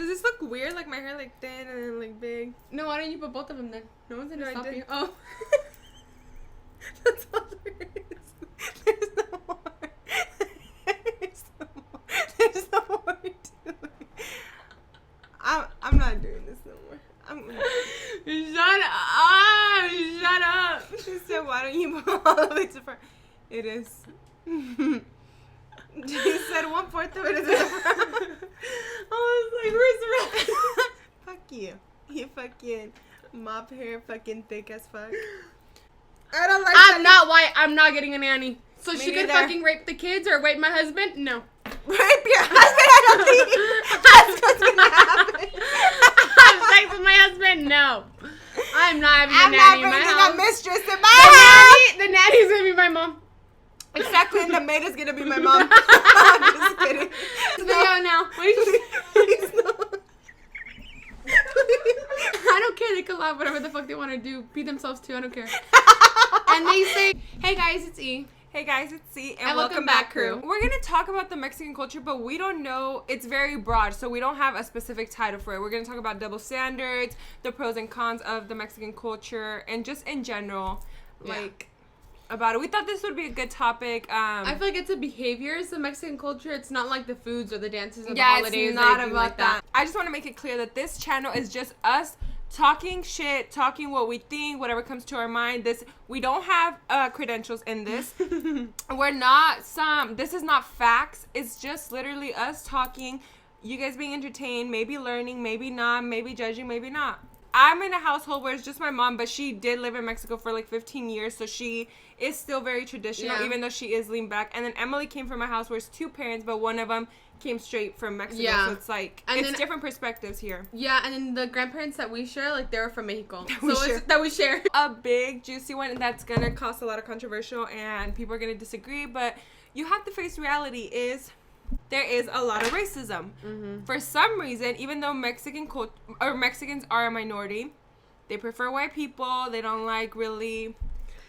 Does this look weird? Like my hair like thin and then like big? No, why don't you put both of them then? No one's gonna stop you. Oh. That's all there is. There's no more. There's no more to it. I'm not doing this no more. Shut up. She said, why don't you put all of it to front? It is. She said 1/4 of it is in the front. I was like, where's the rest? Fuck you. You fucking mop hair, fucking thick as fuck. I don't like I'm not white. I'm not getting a nanny. So Me she could neither. fucking rape the kids or rape my husband? No. Rape your husband? I don't think that's what's gonna happen. Have sex with my husband? No. I'm not having a nanny in my I'm not house. bringing a mistress in my house. The nanny's gonna be my mom. Exactly, and the maid is gonna be my mom. I'm just kidding. No, now. What are you Please no. I don't care. They can laugh whatever the fuck they want to do. Be themselves too. I don't care. And they say, hey guys, it's E. Hey guys, it's C, and welcome back, crew. We're going to talk about the Mexican culture, but we don't know. It's very broad, so we don't have a specific title for it. We're going to talk about double standards, the pros and cons of the Mexican culture, and just in general, about it. We thought this would be a good topic. I feel like it's a behaviors, the Mexican culture. It's not like the foods or the dances or the holidays. It's not or about like that. I just want to make it clear that this channel is just us talking shit, talking what we think, whatever comes to our mind. We don't have credentials in this. This is not facts. It's just literally us talking, you guys being entertained, maybe learning, maybe not, maybe judging, maybe not. I'm in a household where it's just my mom, but she did live in Mexico for like 15 years, so she is still very traditional, even though she is lean back. And then Emily came from a house where it's two parents, but one of them came straight from Mexico, so it's like, and it's different perspectives here. Yeah, and then the grandparents that we share, like, they're from Mexico. That we share. A big, juicy one that's gonna cause a lot of controversial, and people are gonna disagree, but you have to face reality is there is a lot of racism. Mm-hmm. For some reason, even though Mexicans are a minority, they prefer white people. They don't like really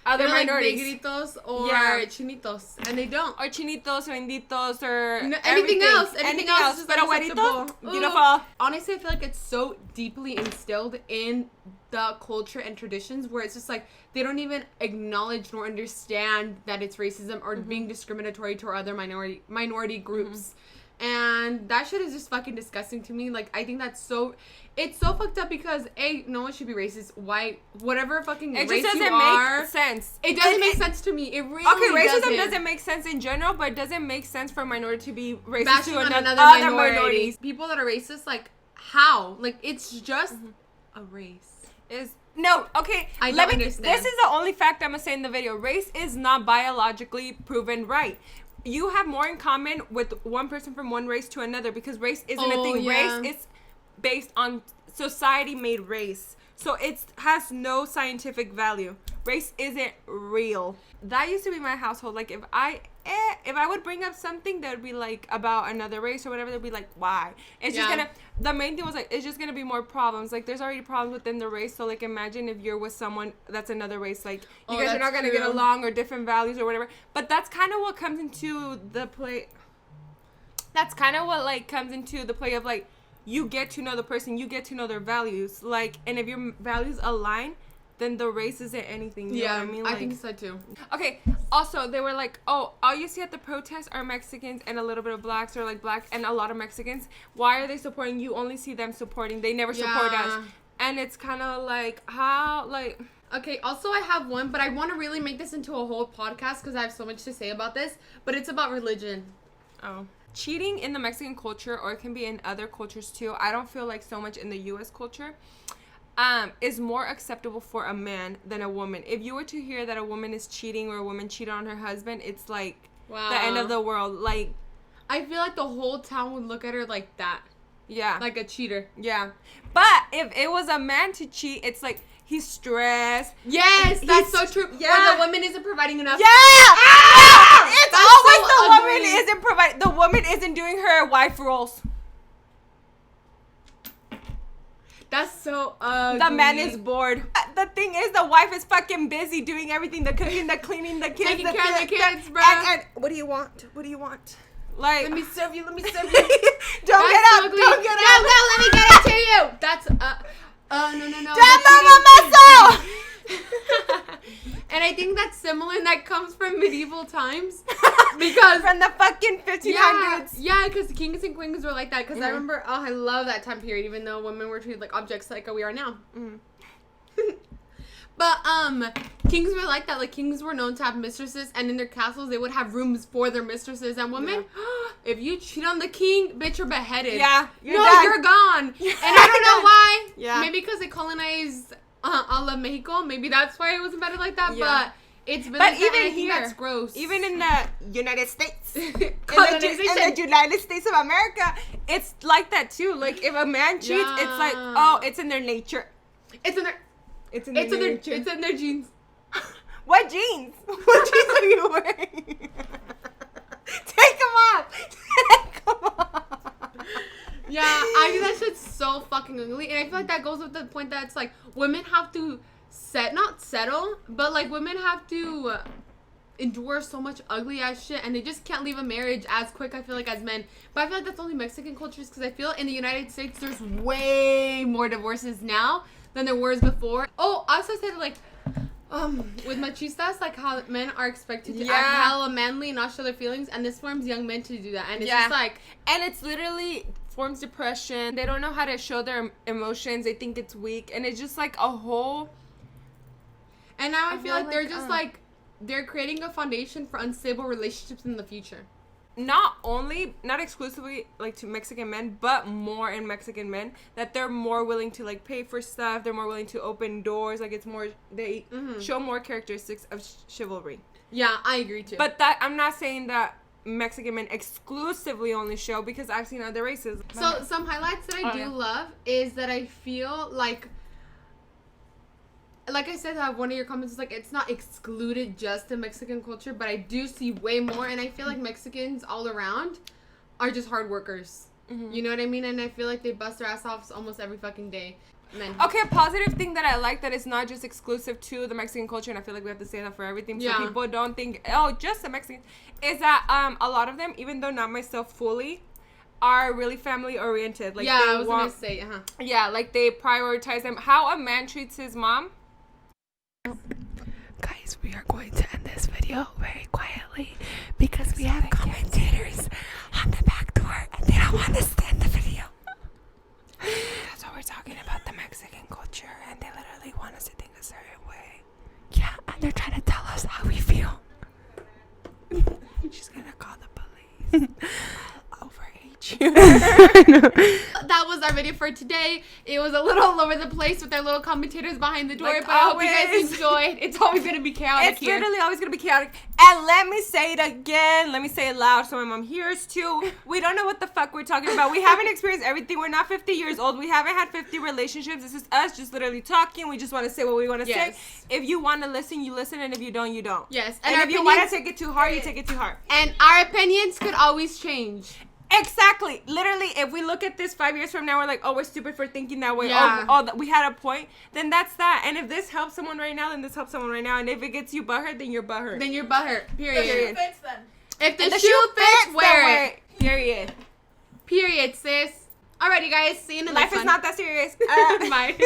other minorities. Like negritos or chinitos, and they don't. Or chinitos or inditos or anything else. Anything else is but unacceptable. Beautiful. Honestly, I feel like it's so deeply instilled in the culture and traditions where it's just like they don't even acknowledge nor understand that it's racism or being discriminatory to other minority groups. And that shit is just fucking disgusting to me. Like, I think it's so fucked up because no one should be racist, white, whatever fucking race you are. It just doesn't make sense. It doesn't make sense to me. It really racism doesn't make sense in general, but it doesn't make sense for a minority to be racist bashing to on other minorities. People that are racist, like, how? Like, it's just a race. I don't understand. This is the only fact I'm gonna say in the video. Race is not biologically proven right. You have more in common with one person from one race to another because race isn't a thing. Yeah. Race is based on society-made race. So it has no scientific value. Race isn't real. That used to be my household. Like, if I would bring up something that would be like about another race or whatever, they'd be like, why? It's just the main thing was like, it's just gonna be more problems. Like, there's already problems within the race. So like, imagine if you're with someone that's another race, like you guys are not gonna get along or different values or whatever. But that's kind of what comes into the play. That's kind of what like comes into the play of like, you get to know the person, you get to know their values. Like, and if your values align, then the race isn't anything. You know what I mean? Like, I think so too. Okay, also, they were like, oh, all you see at the protests are Mexicans and a little bit of blacks, or like black and a lot of Mexicans. Why are they supporting? You only see them supporting. They never support us. And it's kind of like, how, like... Okay, also I have one, but I want to really make this into a whole podcast because I have so much to say about this, but it's about religion. Oh. Cheating in the Mexican culture, or it can be in other cultures too, I don't feel like so much in the U.S. culture, is more acceptable for a man than a woman. If you were to hear that a woman is cheating or a woman cheated on her husband, it's like the end of the world. Like, I feel like the whole town would look at her like that. Yeah. Like a cheater. Yeah. But if it was a man to cheat, it's like he's stressed. Yes, that's so true. Yeah. Or the woman isn't providing enough. Yeah. It's always the woman isn't providing. The woman isn't doing her wife roles. That's so ugly. The man is bored. The thing is, the wife is fucking busy doing everything. The cooking, the cleaning, the kids. Taking care of the kids, bro. And what do you want? What do you want? Like, let me serve you. Let me serve you. Don't get up. Don't get up. No, let me medieval times because from the fucking 1500s. Yeah, because kings and queens were like that. Because I remember, I love that time period, even though women were treated like objects, like we are now. But kings were like that. Like, kings were known to have mistresses, and in their castles they would have rooms for their mistresses. And women, if you cheat on the king, bitch, you're beheaded. Yeah, you're gone. And I don't know why. Yeah, maybe because they colonized all of Mexico. Maybe that's why it was embedded like that. Yeah. But it's been. But like even that, here, that's gross. Even in the United States, in Colonization. the United States of America, it's like that too. Like, if a man cheats, it's like, oh, it's in their nature. It's in their. It's in their nature. It's in their genes. What jeans? What jeans are you wearing? Take them off. Take them off. Yeah, I think that shit's so fucking ugly, and I feel like that goes with the point that it's like women have to not settle, but like women have to endure so much ugly ass shit, and they just can't leave a marriage as quick, I feel like, as men. But I feel like that's only Mexican cultures, because I feel in the United States there's way more divorces now than there was before. Oh, I also said like with machistas, like how men are expected to act hella manly and not show their feelings, and this forms young men to do that, and it's just like, and it's literally forms depression. They don't know how to show their emotions. They think it's weak, and it's just like a whole. And now I feel like they're just like they're creating a foundation for unstable relationships in the future. Not exclusively like to Mexican men, but more in Mexican men, that they're more willing to like pay for stuff. They're more willing to open doors. Like, it's more, they show more characteristics of chivalry. Yeah, I agree too. But that, I'm not saying that Mexican men exclusively only show, because I've seen other races. So some highlights that I do love is that I feel like I said, one of your comments is like, it's not excluded just to Mexican culture, but I do see way more, and I feel like Mexicans all around are just hard workers. You know what I mean? And I feel like they bust their ass off almost every fucking day. Okay, a positive thing that I like that is not just exclusive to the Mexican culture, and I feel like we have to say that for everything, so people don't think, oh, just the Mexicans, is that a lot of them, even though not myself fully, are really family oriented. Like, I was gonna say, yeah, like they prioritize them. How a man treats his mom. Guys, we are going to end this video very quietly because we have commentators on the back door and they don't want us to end the video. That's why we're talking about the Mexican culture, and they literally want us to think a certain way. Yeah, and they're trying to tell us how we feel. She's gonna call the police. I'll overage you. That was our video for today. It was a little all over the place with our little commentators behind the door, Like but I hope you guys enjoyed. It's always gonna be chaotic. It's literally always gonna be chaotic. And let me say it again. Let me say it loud so my mom hears too. We don't know what the fuck we're talking about. We haven't experienced everything. We're not 50 years old. We haven't had 50 relationships. This is us just literally talking. We just want to say what we want to say. If you want to listen, you listen, and if you don't, you don't. Yes. And if you want to take it too hard, you take it too hard. And our opinions could always change. Exactly. Literally, if we look at this 5 years from now, we're like, oh, we're stupid for thinking that way. Yeah. Oh, we had a point. Then that's that. And if this helps someone right now, then this helps someone right now. And if it gets you butthurt, then you're butthurt. Then you're butthurt. Period. Period. Fits then. If the shoe fits, wear it. Period. Period, sis. Alrighty, guys. See you in the next one. Life is not that serious. Bye.